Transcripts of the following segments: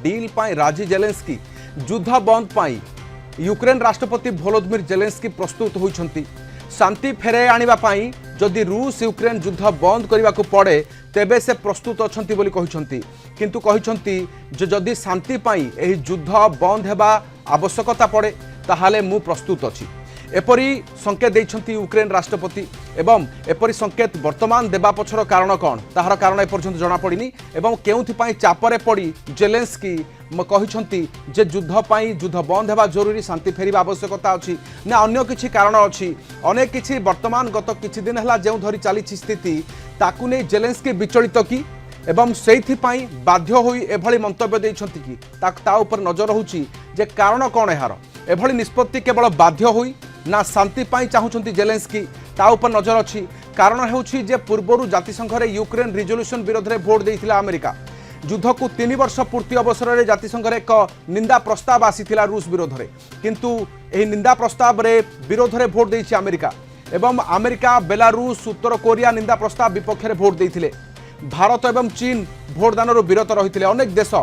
Deal पाई राजी Zelensky युद्ध बंद पाई यूक्रेन राष्ट्रपति वोलोदिमिर जेलेंस्की प्रस्तुत होइछंती शांति फेराई आनिबा पाई जदि रूस यूक्रेन युद्ध बंद करने को पड़े तेबे से प्रस्तुत अछंती बोली कहिछंती किंतु कहिछंती जे जदि शांति पाई एही युद्ध बंद हेबा आवश्यकता पड़े ताहाले मु प्रस्तुत अछि एपरी संकेत देइछंती यूक्रेन राष्ट्रपति एवं एपरी संकेत वर्तमान देबा पछर कारण कौन ताहार कारण एपर्यंत जना पड़िनी एवं केउथि चापरे पड़ी जेलेंस्की कहिछंती जे युद्ध बंद हेबा जरूरी शांति फेरिबा आवश्यकता अछि ना अन्य किछि कारण अछि अनेक किछि वर्तमान गत किछि दिन हला जेउ धरि चली स्थिति ताकु नै जेलेंस्की विचलित की एवं सेइथिपाई बाध्य होई एभली मंतव्य देइछंती कि ता ऊपर नजर होउची जे कारण कौन एहार एभली निष्पत्ति केवल बाध्य होई ना शांति पाई चाहूछंती जेलेंस्की ता ऊपर नजर अछि कारण हेउछि जे पूर्वरु जातिसंघ रे यूक्रेन रिजोल्यूशन विरोध रे वोट देइथिला अमेरिका युद्ध को 3 वर्ष पूर्ति अवसर में जातिसंघ एक निंदा प्रस्ताव आसीथिला रूस विरोध में किंतु एही निंदा प्रस्ताव रे विरोध में भोट देइछि अमेरिका एवं अमेरिका बेलारूस उत्तर कोरिया निंदा प्रस्ताव विपक्ष में भोट देइथिले भारत एवं चीन भोटदान विरत रही अनेक देश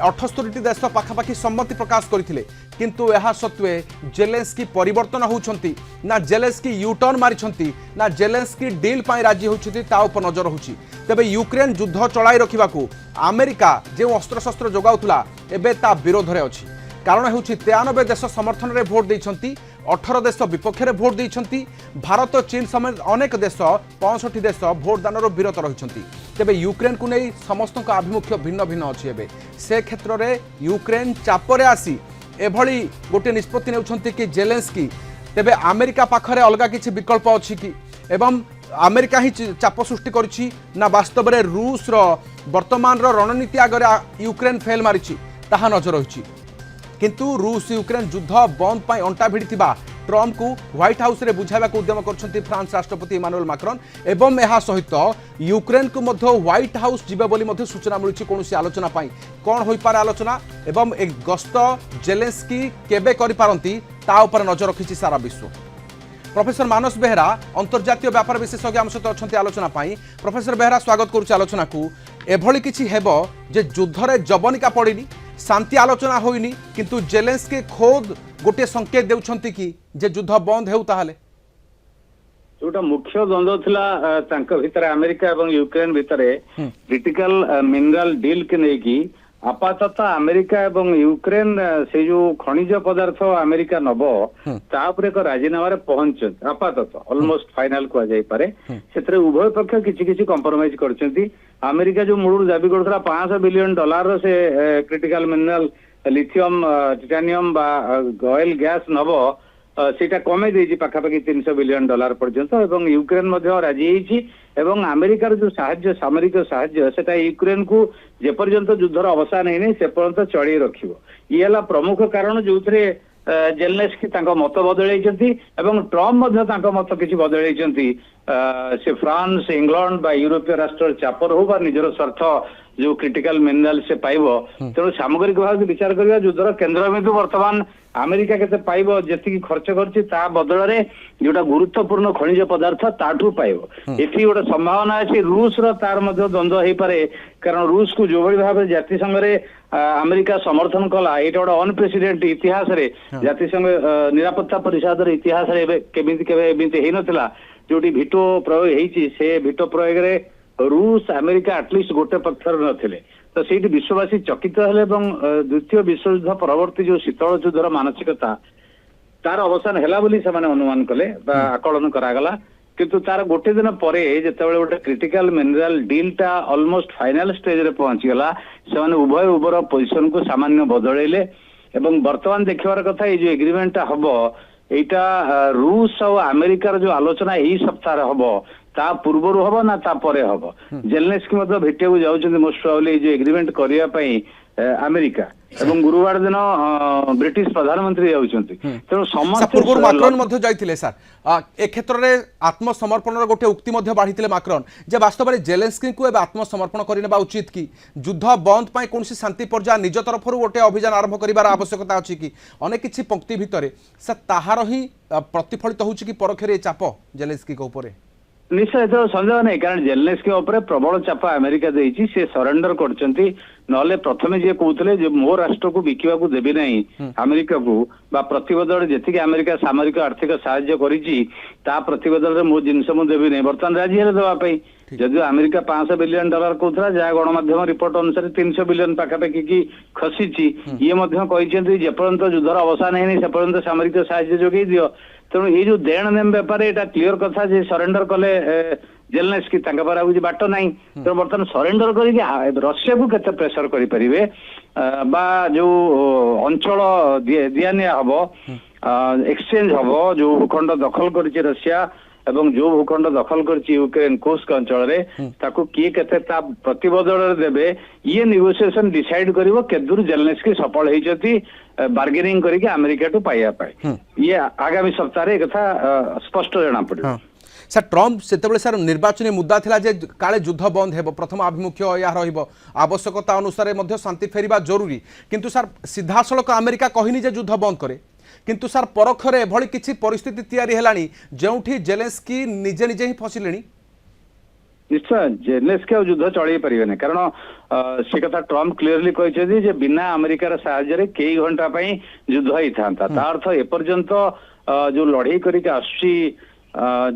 78 देश पाखापाखि सम्मति प्रकाश करथिले किंतु यह सत्वे जेलेंस्की परिवर्तन होउछंती ना जेलेंस्की यूटर्न मारिछंती ना जेलेंस्की डील पाई राजी होउछंती ता ऊपर नजर होउछि तेबे यूक्रेन युद्ध चलाई रखिबाकू अमेरिका जे अस्त्रशस्त्र जोगाउतला एबे ता विरोध रे अछि कारण हेउछि 93 देश समर्थन रे भोट देइछंती 18 देश विपक्ष रे भोट देइछंती भारत चीन समेत अनेक देश 65 देश भोटदान विरत रहिछंती तेबे यूक्रेन को नहीं समस्त आभिमुख्य भिन्न भिन्न अच्छी एवं से क्षेत्र में यूक्रेन चापरे आसी एभली गोटे निष्पत्ति नेउछंती कि जेलेंस्की तेबे अमेरिका पाखरे अलगा किछि विकल्प अछि कि एवं अमेरिका ही चाप सृष्टि करिछि ना वास्तव में रूस वर्तमान रणनीति आगे यूक्रेन फेल मारिछि ताहा नजर रहिछि किंतु रूस यूक्रेन युद्ध बंद पाई अंटा भिड़िथिबा ट्रम्प को व्हाइट हाउस रे बुझाइबा उद्यम करछंती फ्रांस राष्ट्रपति इमानुएल मैक्रोन एवं एहा सहित यूक्रेन को मध्य व्हाइट हाउस जिबे बोली मध्य सूचना मिलुछि कोनोसी आलोचना पाई कोन होई पारे आलोचना एवं एक गस्त जेलेंस्की केबे करि पारंती ता ऊपर नजर रखिछि सारा विश्व प्रोफेसर मानस बेहरा अंतर्जातीय व्यापार विशेषज्ञ आम सहित अच्छे आलोचना पाई प्रोफेसर बेहरा स्वागत करुच्ची आलोचना को एभली किछि हेबो जे युद्धरे जबनिका पड़िनी शांति आलोचना होइनी किंतु जेलेंस्की खोद गोटे संकेत देउछंती कि जे युद्ध बंद हेउ ताहाले जोटा मुख्य द्वंद्व थिला तांका भितरे अमेरिका एवं यूक्रेन भितरे क्रिटिकल मिनरल डील के नेकी आपाततः अमेरिका एवं यूक्रेन से जो खनिज पदार्थ अमेरिका नब तापर एक राजीनामा पहुंच आपाततः ऑलमोस्ट फाइनल कह जाई पारे सेतरे उभय पक्ष किछि किछि कंप्रोमाइज करछंती अमेरिका जो मूल दाबी करथला $500 बिलियन से क्रिटिकल मिनरल लिथियम टाइटानियम बा ऑयल गैस नब सेटा कमे देछि पाखापाखि $300 बिलियन पर्यंत एवं यूक्रेन मध्य राजी होइछि एवं अमेरिकार जो साहाय्य सामरिक साहाय्य सेटा यूक्रेन को जे पर्यंत युद्धर अवसान हेनी से पर्यंत चढ़ी रखिबो ये हला प्रमुख कारण जोथरे जेलेंस्की तांको मत बदलैछंती एवं ट्रम्प मध्य तांको मत किछि बदलैछंती से फ्रांस इंग्लैंड बा यूरोपीय राष्ट्र चापर हो बा निजर स्वार्थ जो क्रिटिकल मिनरल से पाइबो तेणु सामग्रिक भाव विचार करबा युद्धर केंद्रबिंदु वर्तमान अमेरिका केते पाइबो जेतिकी खर्च करछि ता बदल रे जोटा गुरुत्वपूर्ण खनिज पदार्थ ताठू पाइबो एथि गोटे संभावना अछि रूस रो तार मध्य द्वंद्व हेई पारे कारण रूस को जो भली भाबे जातिसंघ रे अमेरिका समर्थन कला एटा गोटे अनप्रेसिडेंट इतिहास रे जातिसंघ निरापत्ता परिषद रे इतिहास रे केबे एमिति हेई नथिला जोटी भिटो प्रयोग हेई से भिटो प्रयोग रे रूस अमेरिका एटलिस्ट गोटे पक्षर नथिले तो से विश्ववासी चकित हेले द्वितीय विश्वयुद्ध परवर्ती जो शीतल युद्धर मानसिकता तार अवसान हैला बोली से अनुमान कले आकलन करागला किंतु तार गोटे दिन परे जेतेबेले गोटे क्रिटिकल मिनरल डील टा ऑलमोस्ट फाइनल स्टेज रे पहुंची गला से उभय उभर पोजिशन को सामान्य बदलैले एवं वर्तमान देखिबार कथा ये जो एग्रीमेंट टा हबो एटा रूस और अमेरिकार जो आलोचना यही सप्ताह हबो ता पूर्वर हम ना ता परे हम जेलेंस्की मध्य भेटिया जाउछन्ती मोस्ट प्रोबेबली जो एग्रीमेंट करिया पई अमेरिका एवं गुरुवार दिन ब्रिटिश प्रधानमंत्री जाउछन्ती तेणु समस्त पूर्व माक्रोन मध्य जाइथिले सर ए क्षेत्र रे आत्मसमर्पणर गोटे उक्ति मध्य बाढिथिले माक्रोन जे वास्तव में जेलेंस्की को एबे आत्मसमर्पण करिनेबा उचित कि युद्ध बंद पाई कोनसी शांति पर्याय निज तरफरु गोटे अभियान आरंभ करिवार आवश्यकता अछि कि अनेक किछि पंक्ति भितरे से ताहार ही प्रतिफलित होउछि कि परखरे चाप जेलेंस्की को ऊपर निश्चय तो सन्देह नहीं कारण जेलेन्स्की उपरे प्रबल चापा अमेरिका देइछि से सरेंडर करछंती नले प्रथमे जे कहउतले जे मो राष्ट्र को बिकिबा को देबी नहीं अमेरिका को बा प्रतिबदल जेतिके अमेरिका सामरिक आर्थिक सहाय्य करिछि ता प्रतिबदल रे मो जिंस मु देबी नहीं वर्तमान राजी हेले दवा पई जदि अमेरिका $500 बिलियन कहउथला जहा गणमाध्यम रिपोर्ट अनुसार 300 बिलियन पाखापाखि की खसीछि ये मध्य कहिसेंती जे पर्यंत युद्धर अवसान हेनी से पर्यंत सामरिक सहाय्य जोगै दियो तेणु ये जो देण नेम बेपार एटा क्लियर कथा जे सरेंडर कले जेलेन्स्की तांका पर आउजी बाटो नाही तो बर्तमान सरेंडर करी रशिया को केते प्रेशर करि परिबे बा जो अंचल दियानिया हबो एक्सचेंज हबो जो भूखंड दखल करिछि रशिया एवं जो भूखंड दखल करिछि यूक्रेन कोस्ट अंचल रे ताको किए केते ता प्रतिबदल रे देबे ये नेगोशिएशन डिसाइड करिवो केदुर जेलेन्स्की सफल हेइछथि बार्गेनिंग करके अमेरिका टू पाइया पाए ये आगामी सप्ताह रे कथा स्पष्ट जना पड़े सर ट्रम्प सेतेबेले सर निर्वाचन मुद्दा थिला जे काले युद्ध बंद हेबो प्रथम अभिमुख्य या रहिबो आवश्यकता अनुसार मध्ये शांति फेरिबा जरूरी किंतु सर सीधासलक अमेरिका कहिनी जे युद्ध बंद करे किंतु सर परखरे एभली किछि परिस्थिति तयारी हेलानी जेउठी जेलेन्स्की निजे निजे ही फसिलेनी निश्चय जेलेन्स्की युद्ध चढ़े पारे कारण से कथा ट्रम्प क्लीयरली कहते जे बिना अमेरिकार साहाय्य कई घंटा युद्ध होता ता अर्थ एपर्यंत जो लड़ाई करके आसुची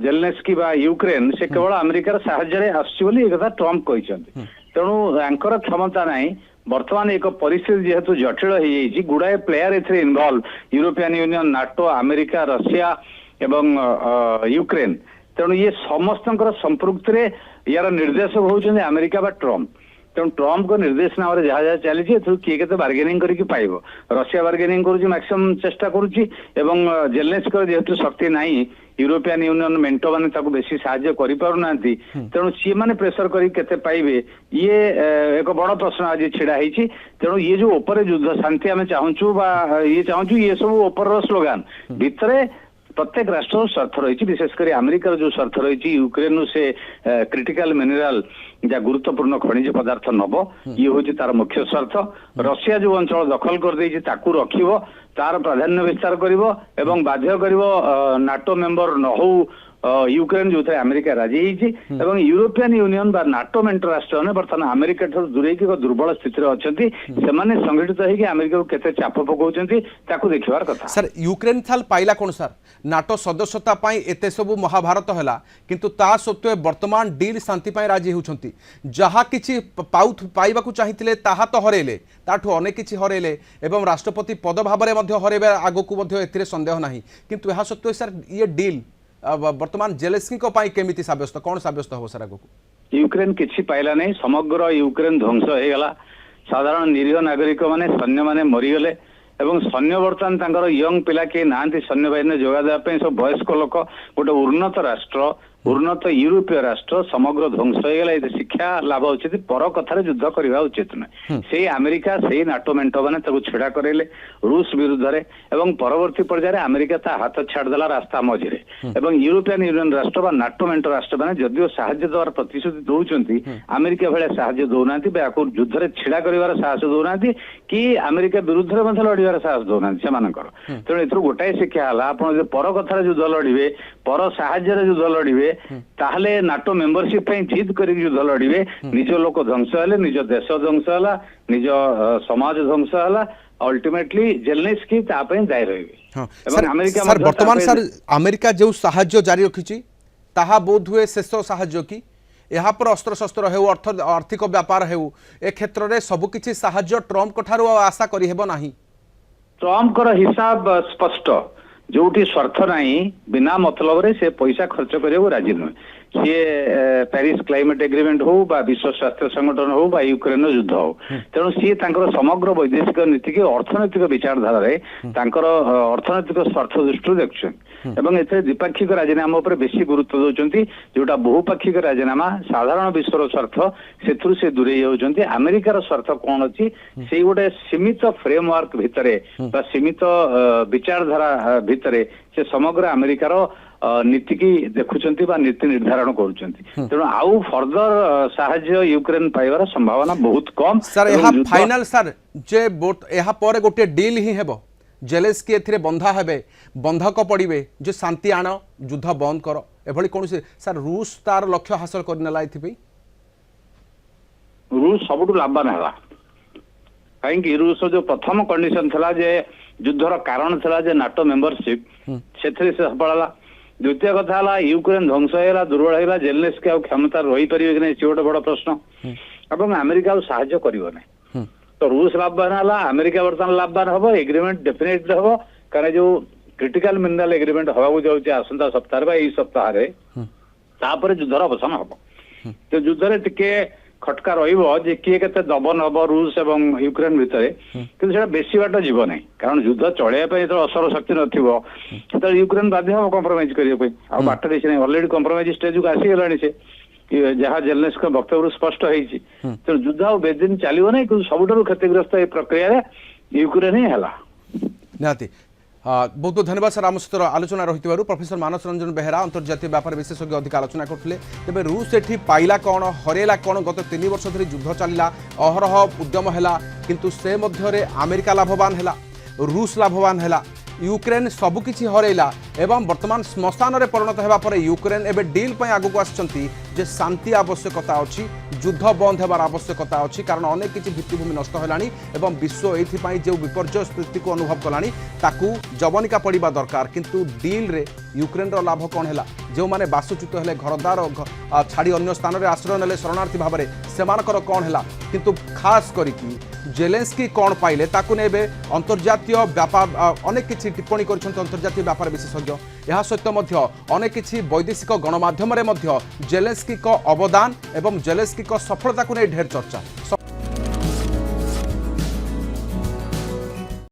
जेलेन्स्की बा यूक्रेन से केवल अमेरिकार साहाय्य आसुची कथा ट्रम्प कहते तेणु यांकर क्षमता नहीं बर्तमान एक परिस्थिति जेहेतु जटिल हो जाइए गुड़ाए प्लेयर एथे involve European union NATO America Russia एवं यूक्रेन तेणु ये समस्त संपृक्त यार निर्देशक होउछन्ते अमेरिका बा ट्रम्प तेणु ट्रम्प को निर्देशना जहाँ जहाँ चली किए के बार्गेनिंग करके पाइब रशिया बार्गेनिंग करुच्ची मैक्सिमम चेष्टा करुच्ची एवं जेलेन्स्की जेहेतु शक्ति नहीं यूरोपियन यूनियन मेंटो माने ताको बेसी साहाय्य करि पारु नांती तेणु सी माने प्रेशर करी केते पाइबे ये एक बड़ प्रश्न आज छिड़ा हिची तेणु ये जो ऊपर युद्ध शांति आमे चाहूचु बा ये चाहूचु ये सब ऊपर स्लोगान भितरे प्रत्येक राष्ट्र स्वार्थ रही विशेषकर अमेरिकार जो स्वार्थ रही यूक्रेन से क्रिटिकल मिनराल जहाँ गुरुत्वपूर्ण खनिज पदार्थ नब ये हूँ तार मुख्य स्वार्थ रशिया जो अंचल दखल कर रखिब तार प्राधान्य विस्तार कर बाध्य कर नाटो मेंबर न हो यूक्रेन जो थे अमेरिका राजी होती एवं यूरोपियन यूनियन बा नाटो मेंटर राष्ट्र ने बर्तमान अमेरिका ठूर दूरे की दुर्बल स्थिति अच्छा से संगठित होगी अमेरिका को केते चाप पकाउछन्ती ताकू देखिबार कथा सर यूक्रेन थाल पाइला कोन सर नाटो सदस्यता पाई एते सब महाभारत हैला किंतु ता सत्वे वर्तमान डील शांति पाई राजी होउछन्ती जहा किछि पाइबा को चाहिथिले ताहा तो हरेले ताठू अनेक किछि हरेले एवं राष्ट्रपति पद भाबरे मध्ये हरेबे आगो को मध्ये एथिरे संदेह नाही किंतु एहा सत्वे सर ये डील वर्तमान जेलेन्स्की को पाई केमिति साब्यस्त कोन साब्यस्त हो सर आगो यूक्रेन किछि पाइला नहीं समग्र यूक्रेन ध्वंस हो गला साधारण निरीह नागरिक माने सैन्य माने मरीगले एवं सैन्य बर्तमान तांकर यंग पिला के नांती सैन्य बाहिनी जोगा पे सब वयस्क लोक गोटे उन्नत राष्ट्र उन्नत यूरोपीय राष्ट्र समग्र ध्वंस हो गला शिक्षा लाभ उचित पर कथार युद्ध करवा उचित नुहे से अमेरिका से नाटो मेंटो मैंने छेड़ा करेले रूस विरुद्ध रे एवं परवर्ती पर्यायर अमेरिका ता हाथ छाड़देला रास्ता मझे एवं यूरोपियन यूनियन राष्ट्र बा नाटो मेंटो राष्ट्र मैंने जदिव साहाय्य देवार प्रतिश्रुति दौरान अमेरिका भाया साहाय्य दौना युद्ध में छेड़ा कर साहस दौना कि अमेरिका विरुद्ध में लड़ार साहस दौना से तेणु ए गोटाए शिक्षा है आप पर कथार युद्ध लड़े पर साहाय्य युद्ध लड़े ताहले नाटो मेंबरशिप जिद कर युद्ध लड़े निज लोक ध्वंस है निज देश ध्वंस है निज समाज ध्वंस है अल्टीमेटली जेलेन्स्की दायी रही सर वर्तमान सर अमेरिका जो साहाय्य जारी रखी ताहा बोध हुए शेष साहाय्य कि यहाँ पर अस्त्र शस्त्र हो आर्थिक व्यापार हो ए क्षेत्र में सबकि साहाय्य ट्रम्प ठारू आशा करिहेब नाही ट्रम्प हिसाब स्पष्ट जोटी स्वार्थ नहीं बिना मतलब रे से पैसा खर्च करने राजी नुहे सी पेरिस क्लाइमेट एग्रीमेंट हो बा विश्व स्वास्थ्य संगठन हो बा यूक्रेन युद्ध हो तेणु सी समग्र वैदेशिक नीति की अर्थनैतिक विचारधारा अर्थनैतिक स्वार्थ दृष्टि देखुं एथे द्विपाक्षिक राजीनामा पर बेसी गुरुत्व दौरान जोटा बहुपाक्षिक राजीनामा साधारण विश्वर स्वार्थ से दूरे जाऊँच अमेरिकार स्वार्थ कौन अच्छी से गोटे सीमित फ्रेमवर्क भितर सीमित विचारधारा भितर से समग्र अमेरिकार नीति की देखुंत नीति निर्धारण करुँच तेणु आउ फर्दर साहाय्य यूक्रेन पाइबार संभावना बहुत कम सर यहाँ फाइनल सर जे यहाँ पर गोटे डील ही हेबो जेलेन्स्की एथिरे बंधा हेबे बंधक पड़िबे जे शांति आण युद्ध बंद कर एभली कौन सर रूस तार लक्ष्य हासिल करनेला एथिपई रूस सबुठु लाभवान है कहीं रूस जो प्रथम कंडीशन था जे युद्धर कारण था जे नाटो मेंबरशिप से सफल है। द्वितीय कथा है यूक्रेन ध्वंस है दुर्बल है जेलेन्स्की आ क्षमता रही पारे कि नहीं सी गोटे बड़ प्रश्न और अमेरिका साहाय्य कर तो रूस लाभवान है अमेरिका बर्तमान लाभवान हम एग्रीमेंट डेफिनेटली हम कारण जो क्रिटिकल मिनराल एग्रीमेंट हवा जाऊँगी आसंता सप्ताह सप्ताह युद्धर अवसान हम तो युद्धरे टिके खटका रे किए के दबन हम रूस और यूक्रेन भितर कि बेसी बाट जीव ना कारण युद्ध चलैया जो असर शक्ति नथिबो यूक्रेन बाध्य हम कंप्रोमाइज करने बाट नहीं अलरेडी कंप्रोमाइज स्टेज को आसीगला से जहाँ जेलेन्स्की वक्तव्य स्पष्ट होती तो युद्ध आ बेदिन चलो ना कि सबुठ क्षतिग्रस्त ये प्रक्रिया यूक्रेन ही है निहाती बहुत बहुत धन्यवाद सर आम सहित आलोचना रही प्रोफेसर मानस रंजन बेहेरा अंतर्जातीय व्यापार विशेषज्ञ अधिक आलोचना करते तेज रूस एटी पाइला कौन हरेला कौन गत 3 वर्ष धरी युद्ध चलला अहरह उद्यम है किंतु से मध्य अमेरिका लाभवान है रूस लाभवान है यूक्रेन सबकिछि हरैला एवं वर्तमान श्मशान रे परिणत हेबा पर यूक्रेन एबे डील पय आगु आछंती जे शांति आवश्यकता अछि युद्ध बंद हेबार आवश्यकता अछि कारण अनेक किछि भित्तिभूमि नष्ट हेलानी एवं विश्व एथिपाई जो विपर्जय स्थिति को अनुभव कलानी ताकू जवनिका पड़िबा दरकार किंतु डील रे यूक्रेन रो लाभ कोन हेला जो माने बासुच्युत हेले घरदार छाड़ी अन्य स्थान रे आश्रय नेले शरणार्थी भाव में सेमानकर कोन हेला किंतु खास करिकि जेलेन्स्की कौन पाइले ताकू नेबे अंतर्जातीय व्यापार अनेक किछि टिप्पणी करछन्त अंतर्जातीय व्यापार विशेषज्ञ यह सहित मध्य अनेक किछि वैदेशिक गणमाध्यम रे मध्य जेलेन्स्की को अवदान एवं जेलेन्स्की को सफलता को नहीं ढेर चर्चा